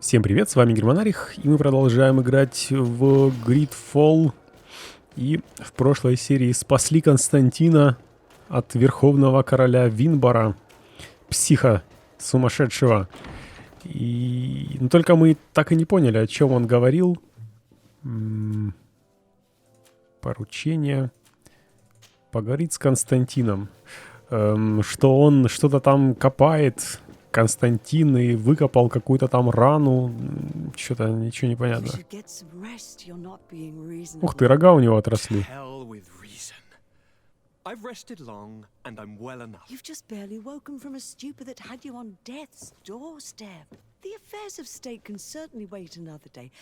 Всем привет, с вами Germanarih, и мы продолжаем играть в Greedfall. И в прошлой серии спасли Константина от верховного короля Винбора, психа сумасшедшего. Но только мы так и не поняли, о чем он говорил. Поручение. Поговорить с Константином. Что он что-то там копает, Константин, и выкопал какую-то там рану. Что-то ничего не понятно. Ух ты, рога у него отросли. I've rested long, and I'm well enough. You've just barely woken from a stupor that had you on death's doorstep. The affairs of state can certainly wait another day.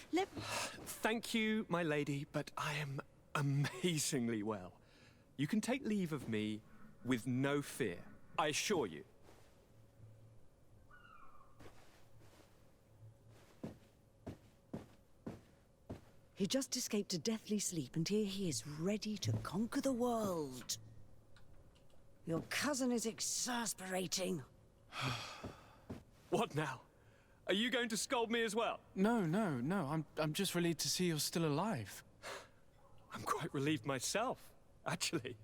Thank you, my lady, but I am amazingly well. You can take leave of me with no fear, I assure you. He just escaped a deathly sleep, and here he is, ready to conquer the world. Your cousin is exasperating. What now? Are you going to scold me as well? No. I'm just relieved to see you're still alive. I'm quite relieved myself, actually.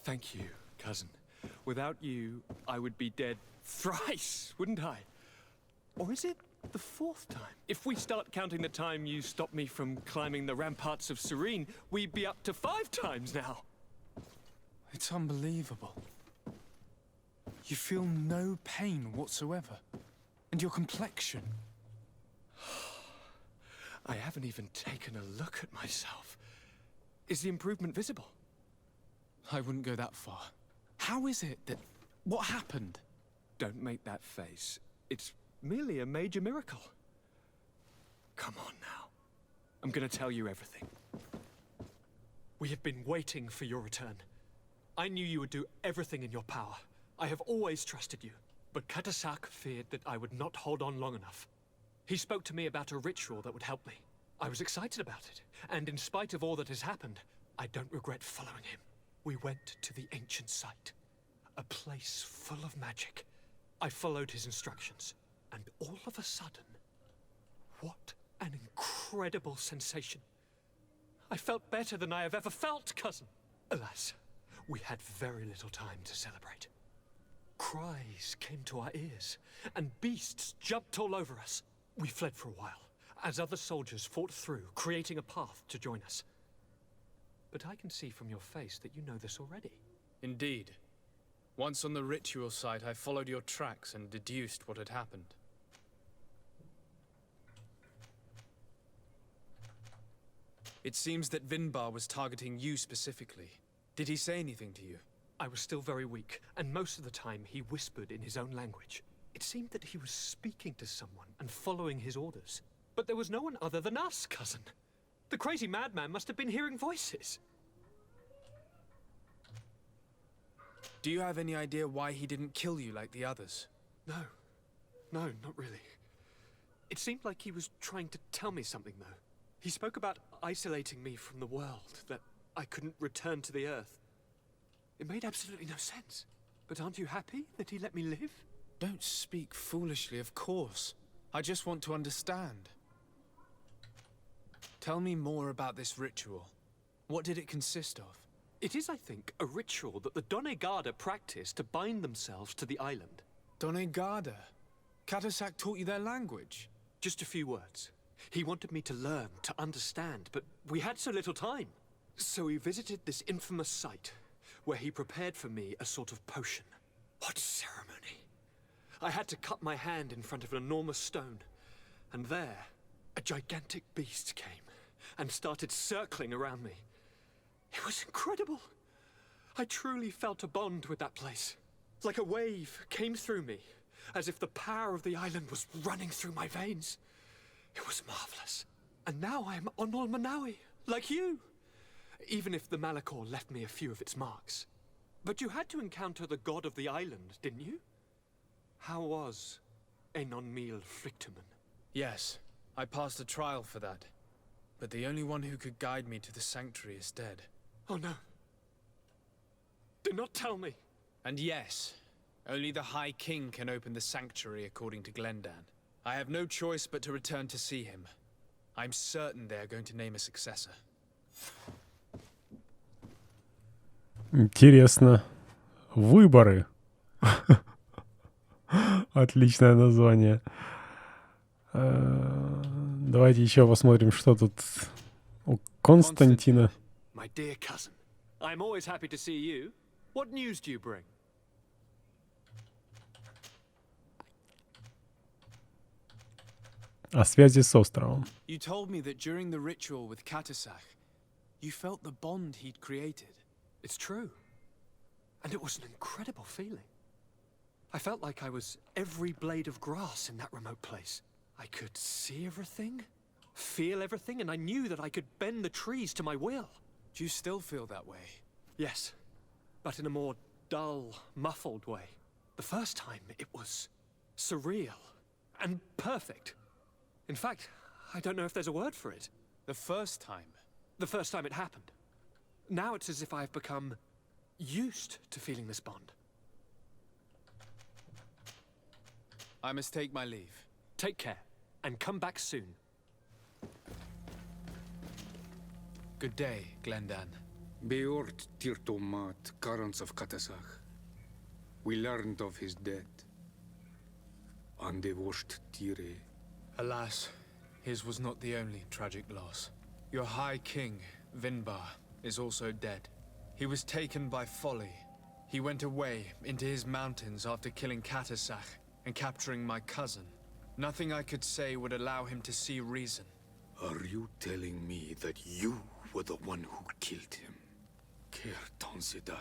Thank you, cousin. Without you, I would be dead thrice, wouldn't I? Or is it the fourth time? If we start counting the time you stopped me from climbing the ramparts of Serene, we'd be up to 5 times now. It's unbelievable. You feel no pain whatsoever. And your complexion. I haven't even taken a look at myself. Is the improvement visible? I wouldn't go that far. How is it that... What happened? Don't make that face. It's merely a major miracle. Come on now. I'm gonna tell you everything. We have been waiting for your return. I knew you would do everything in your power. I have always trusted you. But Katasak feared that I would not hold on long enough. He spoke to me about a ritual that would help me. I was excited about it. And in spite of all that has happened, I don't regret following him. We went to the ancient site. A place full of magic. I followed his instructions. And all of a sudden, what an incredible sensation. I felt better than I have ever felt, cousin. Alas, we had very little time to celebrate. Cries came to our ears, and beasts jumped all over us. We fled for a while, as other soldiers fought through, creating a path to join us. But I can see from your face that you know this already. Indeed. Once on the ritual site, I followed your tracks and deduced what had happened. It seems that Vinbar was targeting you specifically. Did he say anything to you? I was still very weak, and most of the time he whispered in his own language. It seemed that he was speaking to someone and following his orders. But there was no one other than us, cousin. The crazy madman must have been hearing voices. Do you have any idea why he didn't kill you like the others? No, not really. It seemed like he was trying to tell me something, though. He spoke about isolating me from the world, that I couldn't return to the Earth. It made absolutely no sense. But aren't you happy that he let me live? Don't speak foolishly, of course. I just want to understand. Tell me more about this ritual. What did it consist of? It is, I think, a ritual that the Donegada practice to bind themselves to the island. Donegada? Katasak taught you their language? Just a few words. He wanted me to learn, to understand, but we had so little time. So we visited this infamous site, where he prepared for me a sort of potion. What ceremony! I had to cut my hand in front of an enormous stone, and there, a gigantic beast came and started circling around me. It was incredible. I truly felt a bond with that place. Like a wave came through me, as if the power of the island was running through my veins. It was marvelous. And now I am Onol Manawi, like you. Even if the Malachor left me a few of its marks. But you had to encounter the god of the island, didn't you? How was Enon Mil Frictamen? Yes, I passed a trial for that. But the only one who could guide me to the sanctuary is dead. Oh no. Do not tell me. And yes, Only the High King can open the sanctuary according to Glendan. I have no choice but to return to see him. I'm certain they are going to name a successor. Интересно. Выборы. Отличное название. Давайте еще посмотрим, что тут у Константина. My dear cousin, I'm always happy to see you. What news do you bring? О связи с островом. You told me that during the ritual with Katasach, you felt the bond he'd created. It's true. And it was an incredible feeling. I felt like I was every blade of grass in that remote place. I could see everything, feel everything, and I knew that I could bend the trees to my will. Do you still feel that way? Yes, but in a more dull, muffled way. The first time, it was surreal and perfect. In fact, I don't know if there's a word for it. The first time? The first time it happened. Now it's as if I've become used to feeling this bond. I must take my leave. Take care, and come back soon. Good day, Glendan. Beort Tirtomat, currents of Katasach. We learned of his death. Andevosht Tire. Alas, his was not the only tragic loss. Your High King, Vinbar, is also dead. He was taken by folly. He went away into his mountains after killing Katasach and capturing my cousin. Nothing I could say would allow him to see reason. Are you telling me that you were the one who killed him? Kertonsidach.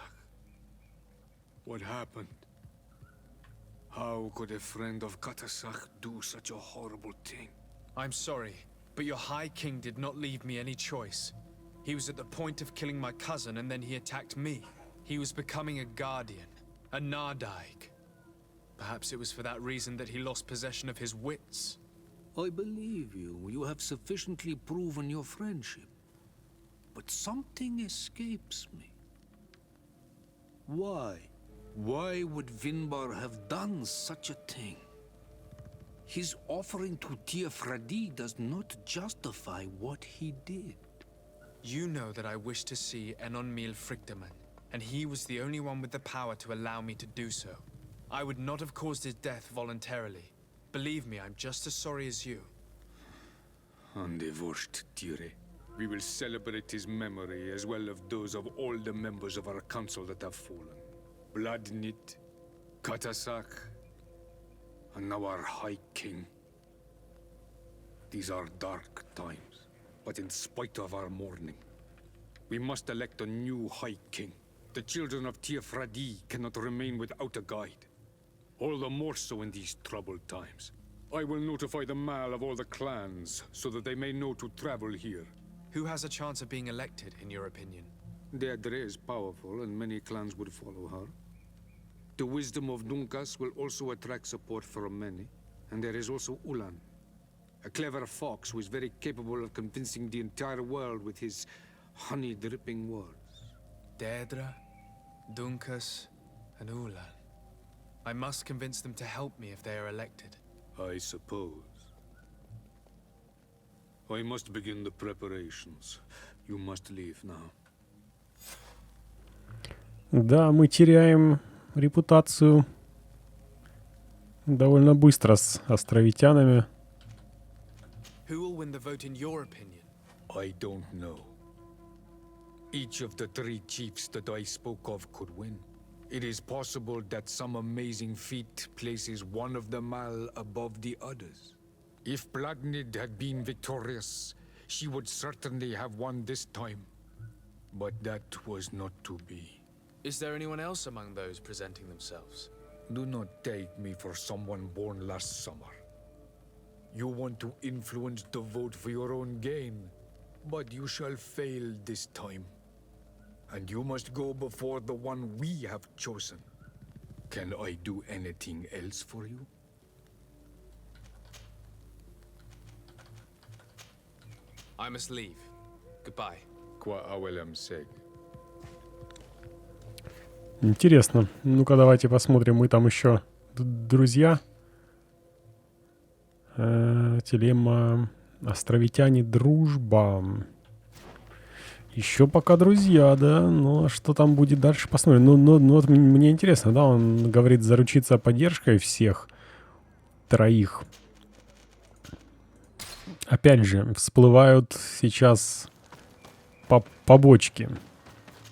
What happened? How could a friend of Katasach do such a horrible thing? I'm sorry, but your High King did not leave me any choice. He was at the point of killing my cousin and then he attacked me. He was becoming a guardian, a Nardaig. Perhaps it was for that reason that he lost possession of his wits. I believe you. You have sufficiently proven your friendship. But something escapes me. Why? Why would Vinbar have done such a thing? His offering to Tiafradi does not justify what he did. You know that I wish to see Enonmil Frictaman, and he was the only one with the power to allow me to do so. I would not have caused his death voluntarily. Believe me, I'm just as sorry as you. Andevosht Tire. We will celebrate his memory as well as those of all the members of our council that have fallen. Bloodnit, Katasach, and now our High King. These are dark times, but in spite of our mourning, we must elect a new High King. The children of Tiafradi cannot remain without a guide. All the more so in these troubled times. I will notify the Mal of all the clans, so that they may know to travel here. Who has a chance of being elected, in your opinion? Deirdre is powerful, and many clans would follow her. The wisdom of Dunkas will also attract support from many. And there is also Ulan, a clever fox who is very capable of convincing the entire world with his honey-dripping words. Deirdre, Dunkas, and Ulan. I must convince them to help me if they are elected. I suppose. I must begin the preparations. You must leave now. Да, мы теряем репутацию довольно быстро с островитянами. Who will win the vote in your opinion? I don't know. Each of the three chiefs that I spoke of could win. It is possible that some amazing feat places one of the Mal above the others. If Blagnid had been victorious, she would certainly have won this time. But that was not to be. Is there anyone else among those presenting themselves? Do not take me for someone born last summer. You want to influence the vote for your own gain, but you shall fail this time. And you must go before the one we have chosen. Can I do anything else for you? I must leave. Goodbye. Qua awelem seg. Интересно. Ну-ка, давайте посмотрим. Мы там еще друзья. Телема. Островитяне, дружба. Еще пока друзья, да. Ну, а что там будет дальше, посмотрим. Ну, вот мне интересно, да. Он говорит заручиться поддержкой всех троих. Опять же, всплывают сейчас побочки.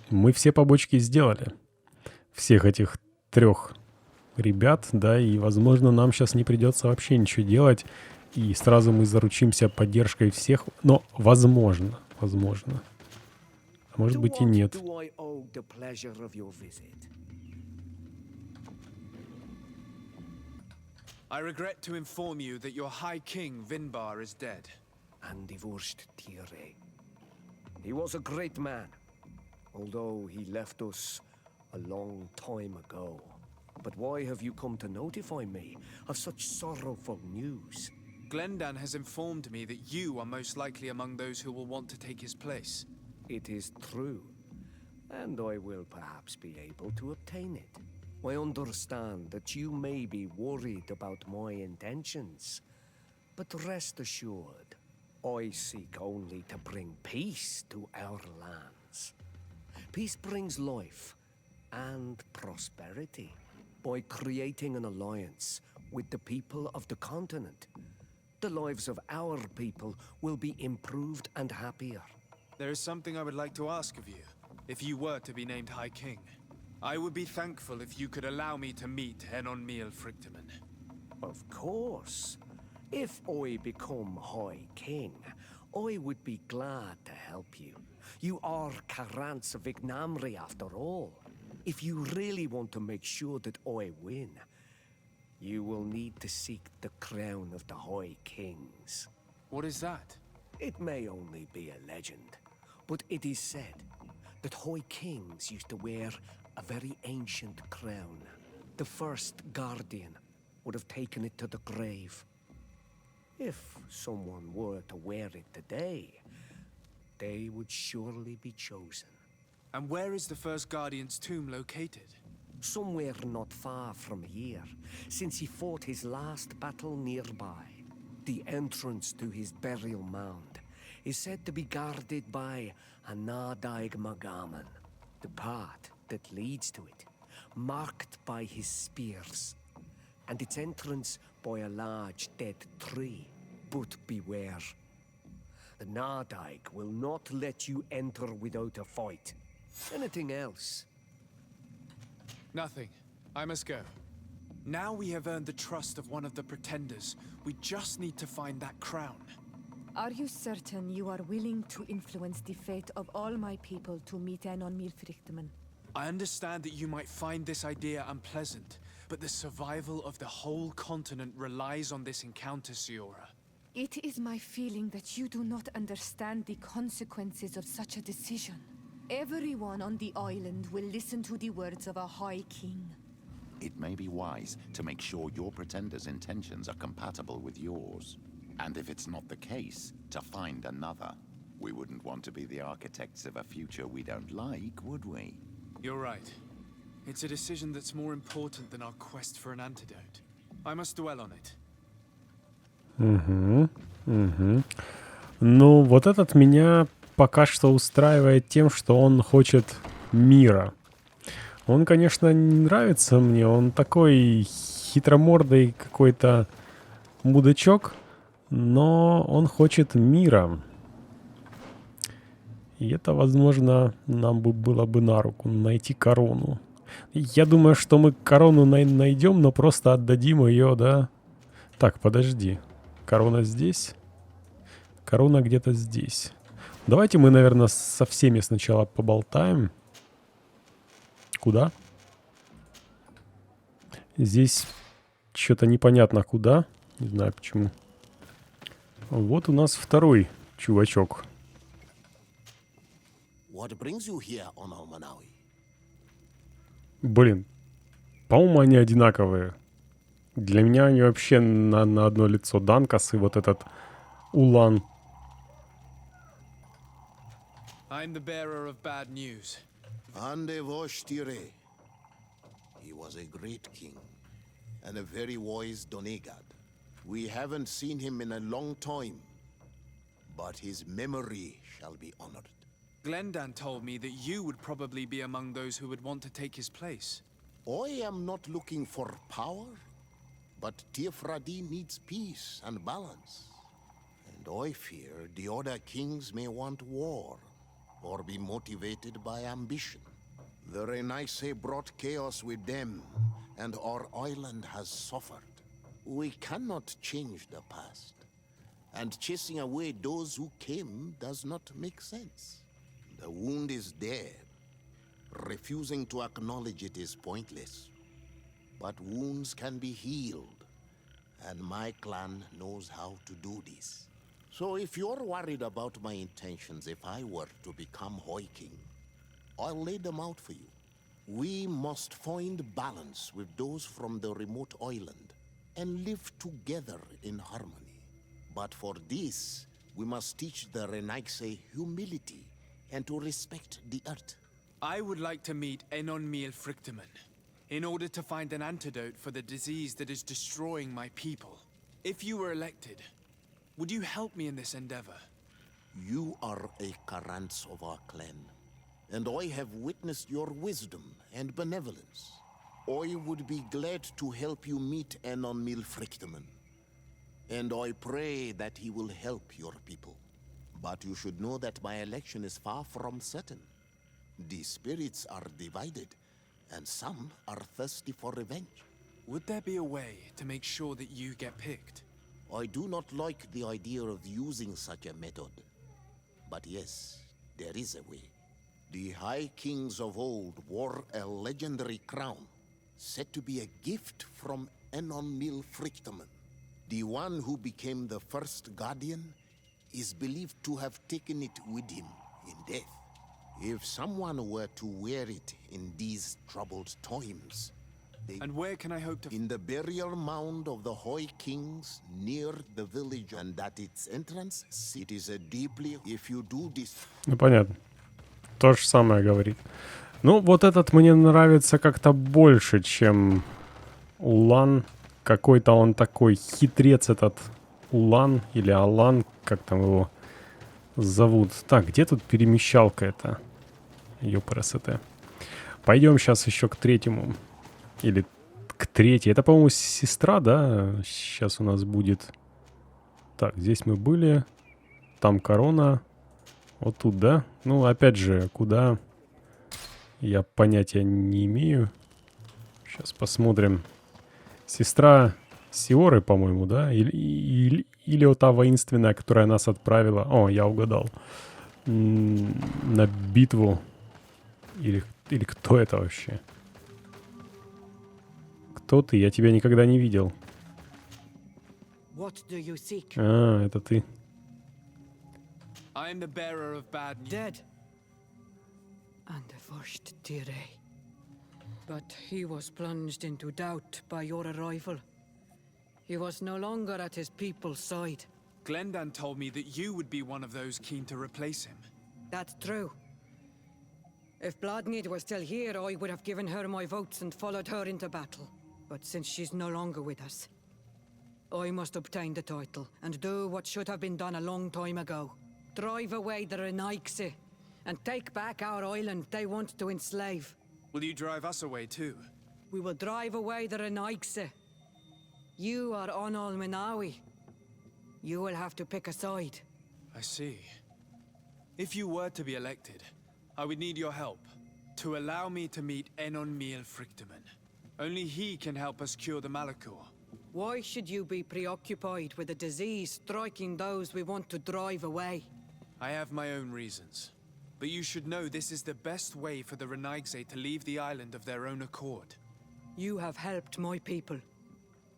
Мы все побочки сделали. Всех этих 3 ребят, да, и, возможно, нам сейчас не придется вообще ничего делать, и сразу мы заручимся поддержкой всех, но возможно. А может быть и нет. I regret to inform you that your High King, Vinbar, is dead. And divorced Tire. He was a great man, although he left us a long time ago. But why have you come to notify me of such sorrowful news? Glendan has informed me that you are most likely among those who will want to take his place. It is true, and I will perhaps be able to obtain it. I understand that you may be worried about my intentions, but rest assured, I seek only to bring peace to our lands. Peace brings life and prosperity by creating an alliance with the people of the continent. The lives of our people will be improved and happier. There is something I would like to ask of you, if you were to be named High King. I would be thankful if you could allow me to meet Enon Frichtemann. Of course. If I become High King, I would be glad to help you. You are Karant's Vignamri after all. If you really want to make sure that I win, you will need to seek the crown of the High Kings. What is that? It may only be a legend, but it is said that High Kings used to wear a very ancient crown. The first guardian would have taken it to the grave. If someone were to wear it today, they would surely be chosen. And where is the first guardian's tomb located? Somewhere not far from here, since he fought his last battle nearby. The entrance to his burial mound is said to be guarded by a Nadaig Magaman, the path that leads to it, marked by his spears, and its entrance by a large dead tree. But beware. The Nadaig will not let you enter without a fight. Anything else? Nothing. I must go. Now we have earned the trust of one of the pretenders. We just need to find that crown. Are you certain you are willing to influence the fate of all my people to meet Enon Frichtemann? I understand that you might find this idea unpleasant, but the survival of the whole continent relies on this encounter, Siora. It is my feeling that you do not understand the consequences of such a decision. Everyone on the island will listen to the words of a High King. It may be wise to make sure your pretender's intentions are compatible with yours. And if it's not the case, to find another. We wouldn't want to be the architects of a future we don't like, would we? You're right. It's a decision that's more important than our quest for an antidote. I must dwell on it. Ну, вот этот меня пока что устраивает тем, что он хочет мира. Он, конечно, не нравится мне. Он такой хитромордый какой-то мудачок, но он хочет мира. И это, возможно, нам было бы на руку найти корону. Я думаю, что мы корону найдем, но просто отдадим ее, да? Так, подожди. Корона здесь? Корона где-то здесь. Давайте мы, наверное, со всеми сначала поболтаем. Куда? Здесь что-то непонятно куда. Не знаю почему. Вот у нас второй чувачок. What brings you here, Manawi? Блин, по-моему, они одинаковые. Для меня они вообще на одно лицо. Данкас и вот этот Улан. I'm the bearer of bad news. Ande voshtire. was a great king, and a very wise Donegad. We haven't seen him in a long time, but his memory shall be honored. Glendan told me that you would probably be among those who would want to take his place. I am not looking for power, but Tiefradi needs peace and balance. And I fear the other kings may want war, or be motivated by ambition. The Renaisse brought chaos with them, and our island has suffered. We cannot change the past, and chasing away those who came does not make sense. The wound is there. Refusing to acknowledge it is pointless. But wounds can be healed, and my clan knows how to do this. So if you're worried about my intentions if I were to become High King, I'll lay them out for you. We must find balance with those from the remote island and live together in harmony. But for this, we must teach the Renaisse humility and to respect the earth. I would like to meet Enonmil Frichtemann in order to find an antidote for the disease that is destroying my people. If you were elected, would you help me in this endeavor? You are a Karants of our clan, and I have witnessed your wisdom and benevolence. I would be glad to help you meet Enonmil Frichtemann, and I pray that he will help your people. But you should know that my election is far from certain. The spirits are divided, and some are thirsty for revenge. Would there be a way to make sure that you get picked? I do not like the idea of using such a method. But yes, there is a way. The High Kings of old wore a legendary crown, said to be a gift from Enonmil Frichtemann. The one who became the first guardian is believed to have taken it with him in death. If someone were to wear it in these troubled times, And where can I hope to... in the burial mound of the High Kings near the village, and at its entrance, it is a deeply... If you do this... Ну, понятно. То же самое говорит. Ну, вот этот мне нравится как-то больше, чем Улан. Какой-то он такой хитрец этот Улан или Алан, как там его зовут. Так, где тут перемещалка эта? Ёпрст. Пойдем сейчас еще к третьему. Или к третьей. Это, по-моему, сестра, да? Сейчас у нас будет... Так, здесь мы были. Там корона. Вот тут, да? Ну, опять же, куда? Я понятия не имею. Сейчас посмотрим. Сестра Сиоры, по-моему, да? Или вот та воинственная, которая нас отправила... О, я угадал. На битву. Или кто это вообще? Кто ты? Я тебя никогда не видел. What do you seek? А, это ты. I am the bearer of bad news. Dead. And the first Tire. But he was plunged into doubt by your arrival. He was no longer at his people's side. Glendan told me that you would be one of those keen to replace him. That's true. If Bladnid was still here, I would have given her my votes and followed her into battle. But since she's no longer with us, I must obtain the title and do what should have been done a long time ago. Drive away the Renaisse and take back our island they want to enslave. Will you drive us away too? We will drive away the Renaisse. You are Onol Menawi. You will have to pick a side. I see. If you were to be elected, I would need your help to allow me to meet Enonmil Frichtemann. Only he can help us cure the Malachor. Why should you be preoccupied with a disease striking those we want to drive away? I have my own reasons. But you should know this is the best way for the Renaigse to leave the island of their own accord. You have helped my people.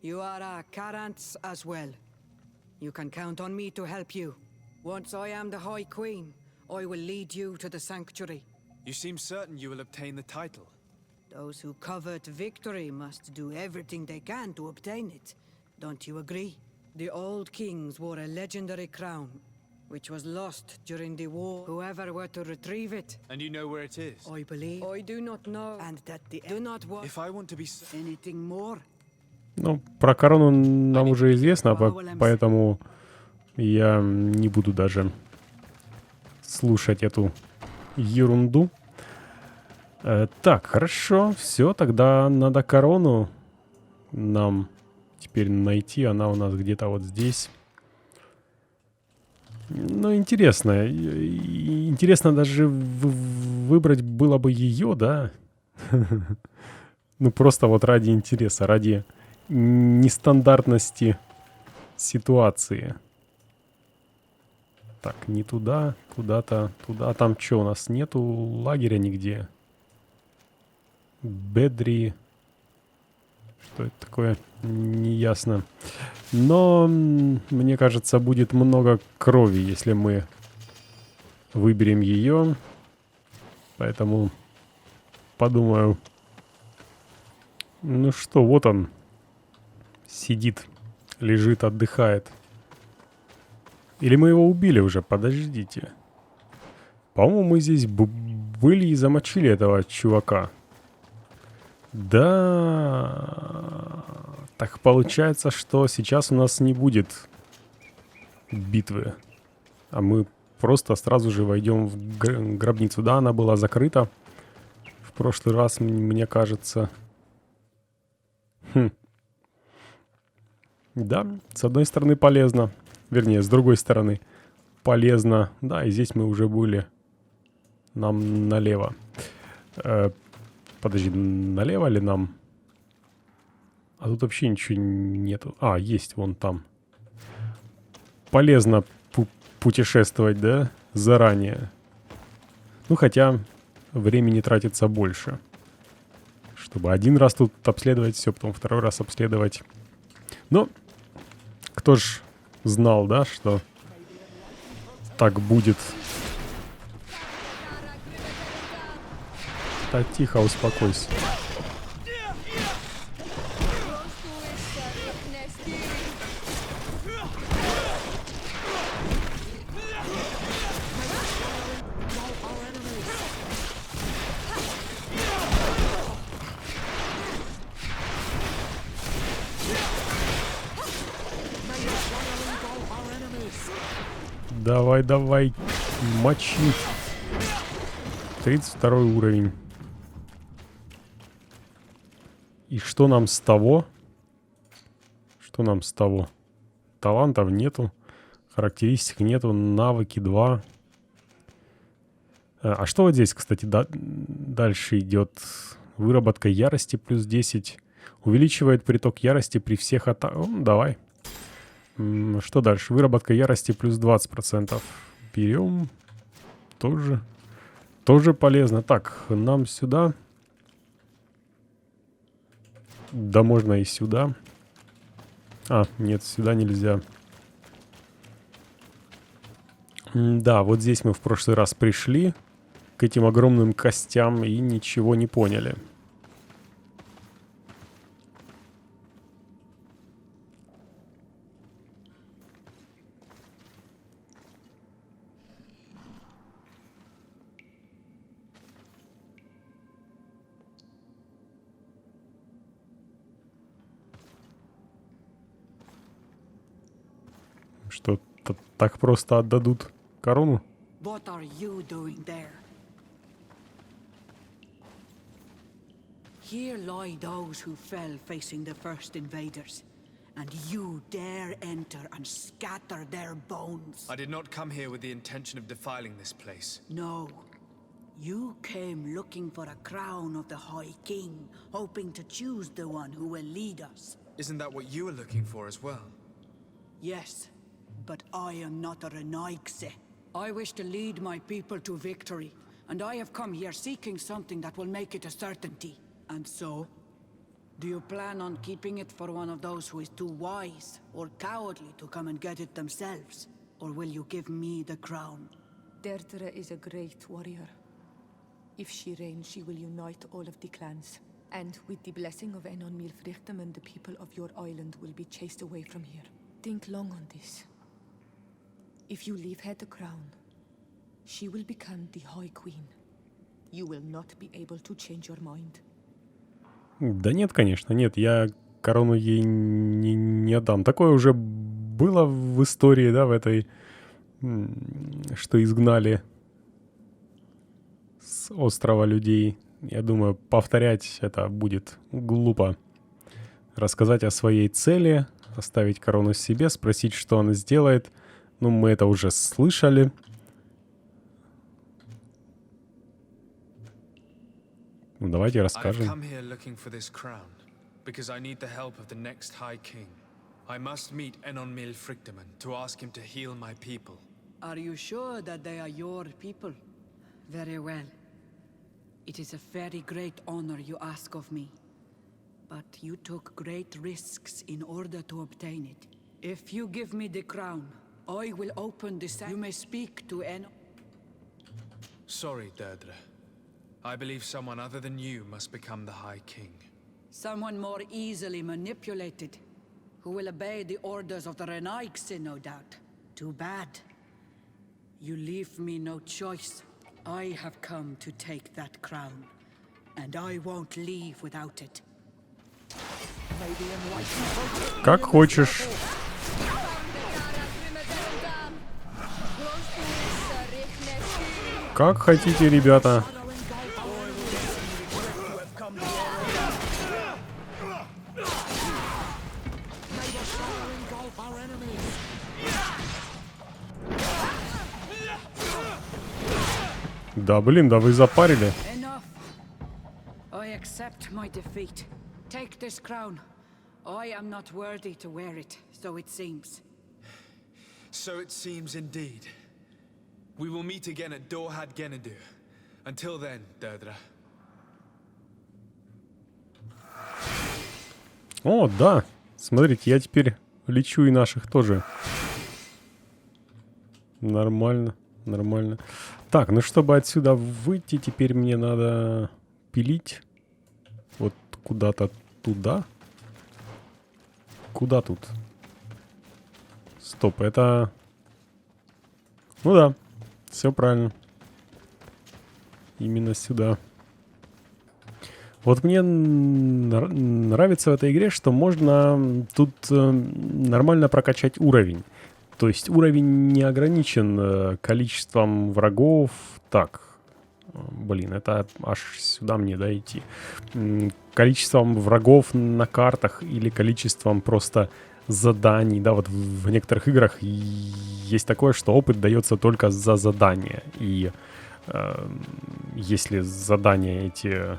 You are our Karants as well. You can count on me to help you. Once I am the High Queen, I will lead you to the sanctuary. You seem certain you will obtain the title. Those who covet victory must do everything they can to obtain it. Don't you agree? The old kings wore a legendary crown, which was lost during the war. Whoever were to retrieve it, And you know where it is? I believe. I do not know, and that the do not want If I want to be... anything more. Ну, про корону нам уже известно, поэтому я не буду даже слушать эту ерунду. Так, хорошо, все, тогда надо корону нам теперь найти. Она у нас где-то вот здесь. Ну, интересно. Интересно даже выбрать было бы ее, да? Ну, просто вот ради интереса, ради нестандартности ситуации. Так, не туда, куда-то, туда. А там что, у нас нету лагеря нигде? Бедри. Что это такое? Неясно. Но, мне кажется, будет много крови, если мы выберем ее. Поэтому подумаю. Ну что, вот он. Сидит, лежит, отдыхает. Или мы его убили уже? Подождите. По-моему, мы здесь были и замочили этого чувака. Да. Так получается, что сейчас у нас не будет битвы. А мы просто сразу же войдем в гробницу. Да, она была закрыта в прошлый раз, мне кажется. Да, с одной стороны полезно. Вернее, с другой стороны полезно. Да, и здесь мы уже были. Нам налево. Подожди, налево ли нам? А тут вообще ничего нету. А, есть, вон там. Полезно путешествовать, да? Заранее. Ну, хотя времени тратится больше. Чтобы один раз тут обследовать все, потом второй раз обследовать. Но кто ж знал, да, что так будет. Так, тихо, успокойся. Давай, давай, мочи. 32 уровень. И что нам с того? Что нам с того? Талантов нету. Характеристик нету. Навыки 2. А что вот здесь, кстати, дальше идет? Выработка ярости плюс 10. Увеличивает приток ярости при всех атаках. Давай. Что дальше? Выработка ярости плюс 20%. Берем. Тоже полезно. Так, нам сюда. Да можно и сюда. А, нет, сюда нельзя. Да, вот здесь мы в прошлый раз пришли к этим огромным костям и ничего не поняли. Что, так просто отдадут корону? What are you doing there? Here lie those who fell facing the first invaders, and you dare enter and scatter their bones. I did not come here with the intention of defiling this place. No. You came looking for a crown of the High King, hoping to choose the one who will lead us. Isn't that what you were looking for as well? Yes, but I am not a Renaigse. I wish to lead my people to victory, and I have come here seeking something that will make it a certainty. And so, do you plan on keeping it for one of those who is too wise or cowardly to come and get it themselves? Or will you give me the crown? Deirdre is a great warrior. If she reigns, she will unite all of the clans. And with the blessing of Enon Milfrichtem, the people of your island will be chased away from here. Think long on this. If you leave her the crown, she will become the High Queen. You will not be able to change your mind. Да нет, конечно, нет, я корону ей не отдам. Такое уже было в истории, да, в этой, что изгнали с острова людей. Я думаю, повторять это будет глупо. Рассказать о своей цели, оставить корону себе, спросить, что она сделает. Ну, мы это уже слышали. Ну, давайте расскажем. Because I need the help of the next High King. I must meet Enonmil Frichteman to ask him to heal my people. Are you sure that they are your people? Very well. It is a very great honor you ask of me. But you took great risks in order to obtain it. If you give me the crown, I will open the You may speak to Sorry, Deirdre. I believe someone other than you must become the High King. Someone more easily manipulated, who will obey the orders of the Renaigse, no doubt. Too bad. You leave me no choice. I have come to take that crown, and I won't leave without it. Как хочешь. Как хотите, ребята. Да, блин, да вы запарили. Enough. I accept my defeat. Take this crown. I am not worthy to wear it, so it seems. So it seems indeed. We will meet again at Dorhad Genadu. Until then, Deirdre. О, да. Смотрите, я теперь лечу и наших тоже. Нормально, нормально. Так, ну чтобы отсюда выйти, теперь мне надо пилить вот куда-то туда. Куда тут? Стоп, это... Ну да, все правильно. Именно сюда. Вот мне нравится в этой игре, что можно тут нормально прокачать уровень. То есть уровень не ограничен количеством врагов. Так, блин, это аж сюда мне дойти. Количеством врагов на картах или количеством просто заданий. Да, вот в некоторых играх есть такое, что опыт дается только за задания. И если задания эти...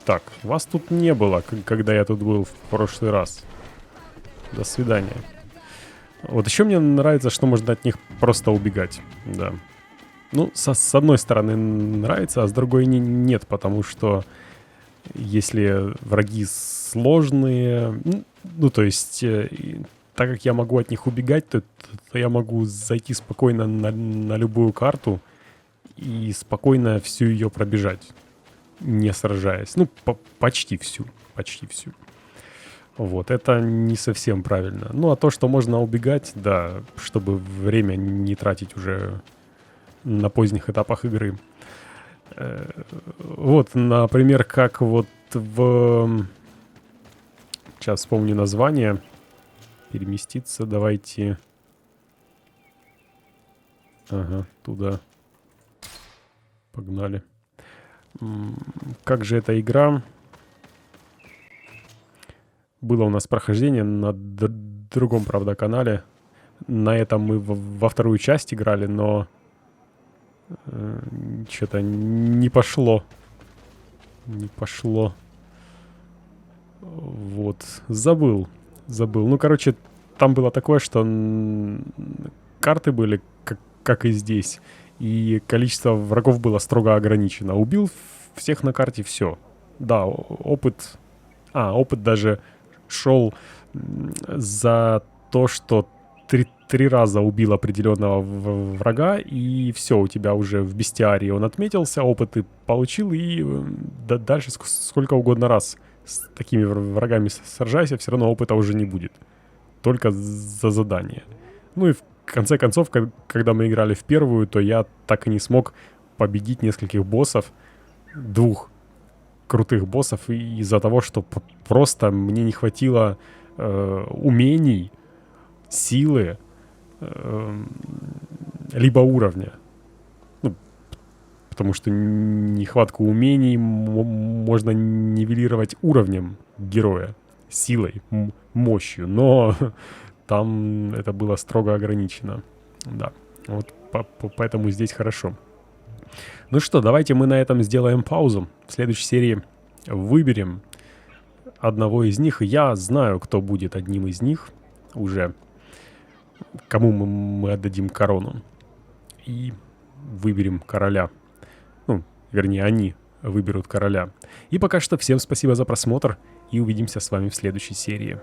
Так, вас тут не было, когда я тут был в прошлый раз. До свидания. Вот еще мне нравится, что можно от них просто убегать. Да. Ну, с одной стороны нравится, а с другой нет, потому что если враги сложные... Ну, то есть, так как я могу от них убегать, то я могу зайти спокойно на любую карту и спокойно всю ее пробежать, не сражаясь. Ну, почти всю. Почти всю. Вот, это не совсем правильно. Ну, а то, что можно убегать, да, чтобы время не тратить уже на поздних этапах игры. Вот, например, как вот в... Сейчас вспомню название. Переместиться, давайте... Ага, туда. Погнали. Как же эта игра... Было у нас прохождение на другом, правда, канале. На этом мы во вторую часть играли, но что-то не пошло. Не пошло. Вот. Забыл. Ну, короче, там было такое, что карты были, как и здесь. И количество врагов было строго ограничено. Убил всех на карте, все. Да, опыт... опыт даже... шел за то, что три раза убил определенного врага, и все, у тебя уже в бестиарии он отметился, опыт ты получил, и дальше сколько угодно раз с такими врагами сражайся, все равно опыта уже не будет. Только за задание. Ну и в В конце концов, когда мы играли в первую, то я так и не смог победить нескольких боссов, 2 крутых боссов, из-за того, что просто мне не хватило умений, силы, либо уровня. Ну, потому что нехватку умений можно нивелировать уровнем героя, силой, мощью, но там это было строго ограничено. Да, вот поэтому здесь хорошо. Ну что, давайте мы на этом сделаем паузу. В следующей серии выберем одного из них. Я знаю, кто будет одним из них уже. Кому мы отдадим корону. И выберем короля. Ну, вернее, они выберут короля. И пока что всем спасибо за просмотр. И увидимся с вами в следующей серии.